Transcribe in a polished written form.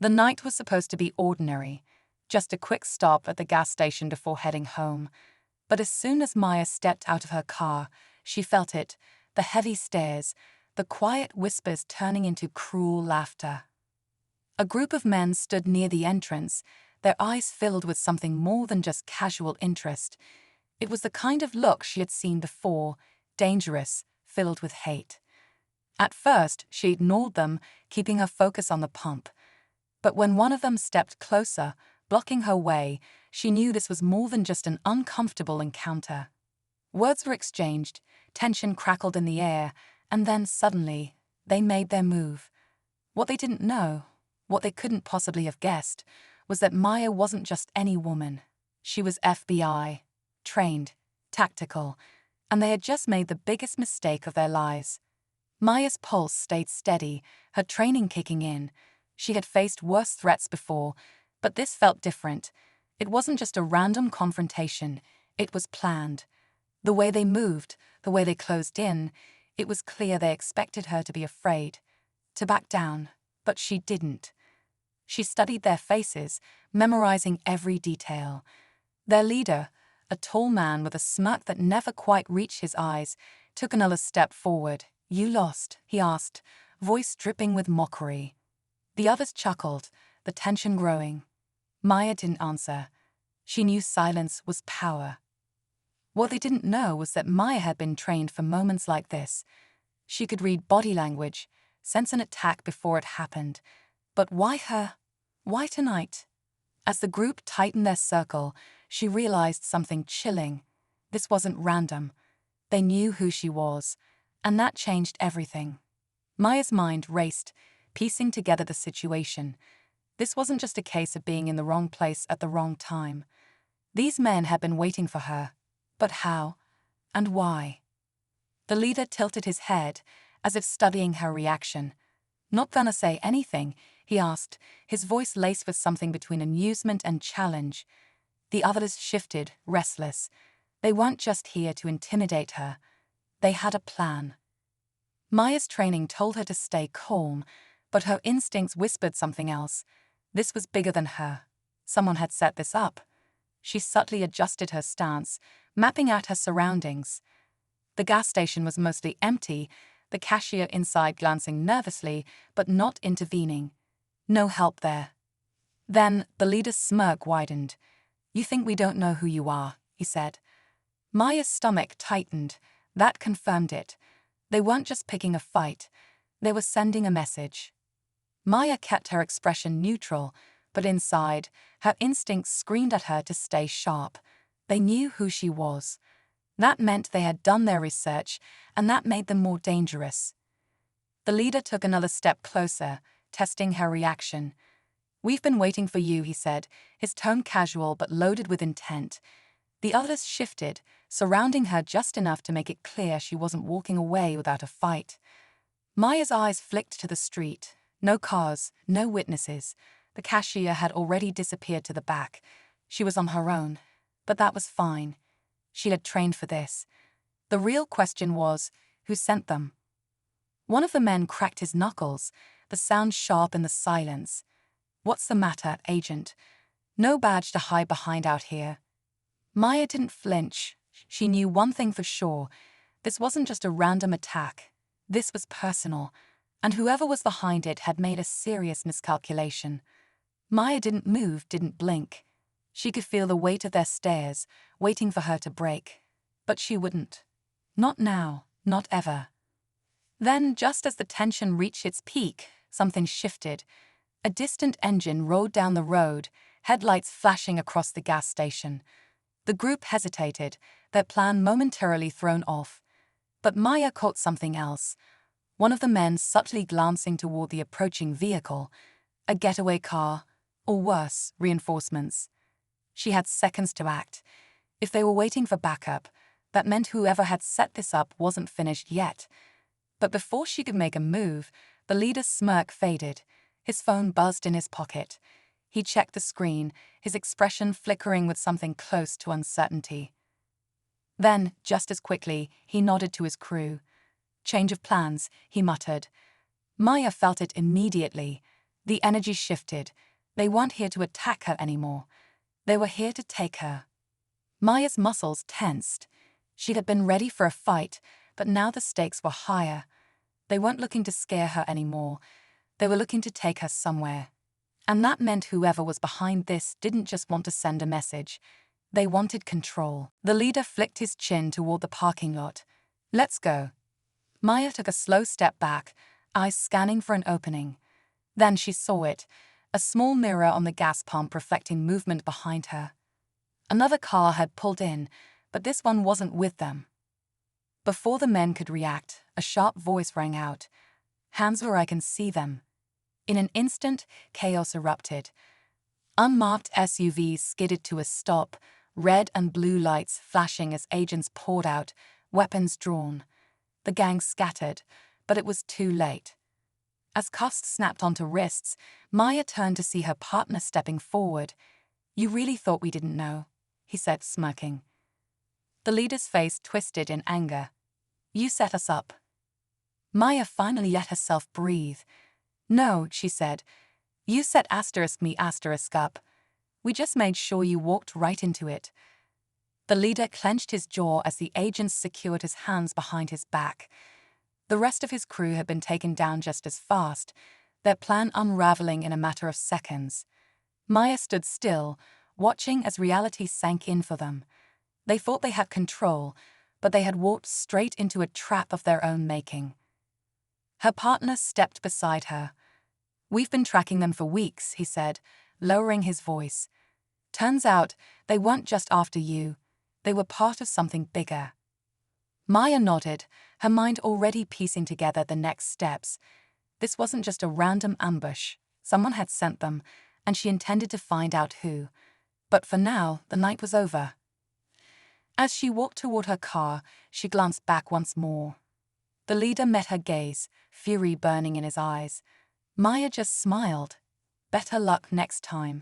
The night was supposed to be ordinary, just a quick stop at the gas station before heading home. But as soon as Maya stepped out of her car, she felt it, the heavy stares, the quiet whispers turning into cruel laughter. A group of men stood near the entrance, their eyes filled with something more than just casual interest. It was the kind of look she had seen before, dangerous, filled with hate. At first, she ignored them, keeping her focus on the pump. But when one of them stepped closer, blocking her way, she knew this was more than just an uncomfortable encounter. Words were exchanged, tension crackled in the air, and then suddenly, they made their move. What they didn't know, what they couldn't possibly have guessed, was that Maya wasn't just any woman. She was FBI, trained, tactical, and they had just made the biggest mistake of their lives. Maya's pulse stayed steady, her training kicking in. She had faced worse threats before, but this felt different. It wasn't just a random confrontation, it was planned. The way they moved, the way they closed in, it was clear they expected her to be afraid, to back down, but she didn't. She studied their faces, memorizing every detail. Their leader, a tall man with a smirk that never quite reached his eyes, took another step forward. "You lost?" he asked, voice dripping with mockery. The others chuckled, the tension growing. Maya didn't answer. She knew silence was power. What they didn't know was that Maya had been trained for moments like this. She could read body language, sense an attack before it happened. But why her? Why tonight? As the group tightened their circle, she realized something chilling. This wasn't random. They knew who she was, and that changed everything. Maya's mind raced, piecing together the situation. This wasn't just a case of being in the wrong place at the wrong time. These men had been waiting for her. But how? And why? The leader tilted his head, as if studying her reaction. "Not gonna say anything?" he asked, his voice laced with something between amusement and challenge. The others shifted, restless. They weren't just here to intimidate her. They had a plan. Maya's training told her to stay calm, but her instincts whispered something else. This was bigger than her. Someone had set this up. She subtly adjusted her stance, mapping out her surroundings. The gas station was mostly empty, the cashier inside glancing nervously, but not intervening. No help there. Then the leader's smirk widened. "You think we don't know who you are," he said. Maya's stomach tightened. That confirmed it. They weren't just picking a fight. They were sending a message. Maya kept her expression neutral, but inside, her instincts screamed at her to stay sharp. They knew who she was. That meant they had done their research, and that made them more dangerous. The leader took another step closer, testing her reaction. "We've been waiting for you," he said, his tone casual but loaded with intent. The others shifted, surrounding her just enough to make it clear she wasn't walking away without a fight. Maya's eyes flicked to the street. No cars, no witnesses. The cashier had already disappeared to the back. She was on her own, but that was fine. She had trained for this. The real question was, who sent them? One of the men cracked his knuckles, the sound sharp in the silence. "What's the matter, Agent? No badge to hide behind out here." Maya didn't flinch. She knew one thing for sure. This wasn't just a random attack. This was personal, and whoever was behind it had made a serious miscalculation. Maya didn't move, didn't blink. She could feel the weight of their stares, waiting for her to break. But she wouldn't. Not now, not ever. Then, just as the tension reached its peak, something shifted. A distant engine rolled down the road, headlights flashing across the gas station. The group hesitated, their plan momentarily thrown off. But Maya caught something else. One of the men subtly glancing toward the approaching vehicle. A getaway car, or worse, reinforcements. She had seconds to act. If they were waiting for backup, that meant whoever had set this up wasn't finished yet. But before she could make a move, the leader's smirk faded. His phone buzzed in his pocket. He checked the screen, his expression flickering with something close to uncertainty. Then, just as quickly, he nodded to his crew. "Change of plans," he muttered. Maya felt it immediately. The energy shifted. They weren't here to attack her anymore. They were here to take her. Maya's muscles tensed. She had been ready for a fight, but now the stakes were higher. They weren't looking to scare her anymore. They were looking to take her somewhere. And that meant whoever was behind this didn't just want to send a message. They wanted control. The leader flicked his chin toward the parking lot. "Let's go." Maya took a slow step back, eyes scanning for an opening. Then she saw it, a small mirror on the gas pump reflecting movement behind her. Another car had pulled in, but this one wasn't with them. Before the men could react, a sharp voice rang out. "Hands where I can see them." In an instant, chaos erupted. Unmarked SUVs skidded to a stop, red and blue lights flashing as agents poured out, weapons drawn. The gang scattered, but it was too late. As cuffs snapped onto wrists, Maya turned to see her partner stepping forward. "You really thought we didn't know?" he said, smirking. The leader's face twisted in anger. "You set us up." Maya finally let herself breathe. "No," she said. "You set *me* up. We just made sure you walked right into it." The leader clenched his jaw as the agents secured his hands behind his back. The rest of his crew had been taken down just as fast, their plan unraveling in a matter of seconds. Maya stood still, watching as reality sank in for them. They thought they had control, but they had walked straight into a trap of their own making. Her partner stepped beside her. "We've been tracking them for weeks," he said, lowering his voice. "Turns out they weren't just after you. They were part of something bigger." Maya nodded, her mind already piecing together the next steps. This wasn't just a random ambush. Someone had sent them, and she intended to find out who. But for now, the night was over. As she walked toward her car, she glanced back once more. The leader met her gaze, fury burning in his eyes. Maya just smiled. Better luck next time.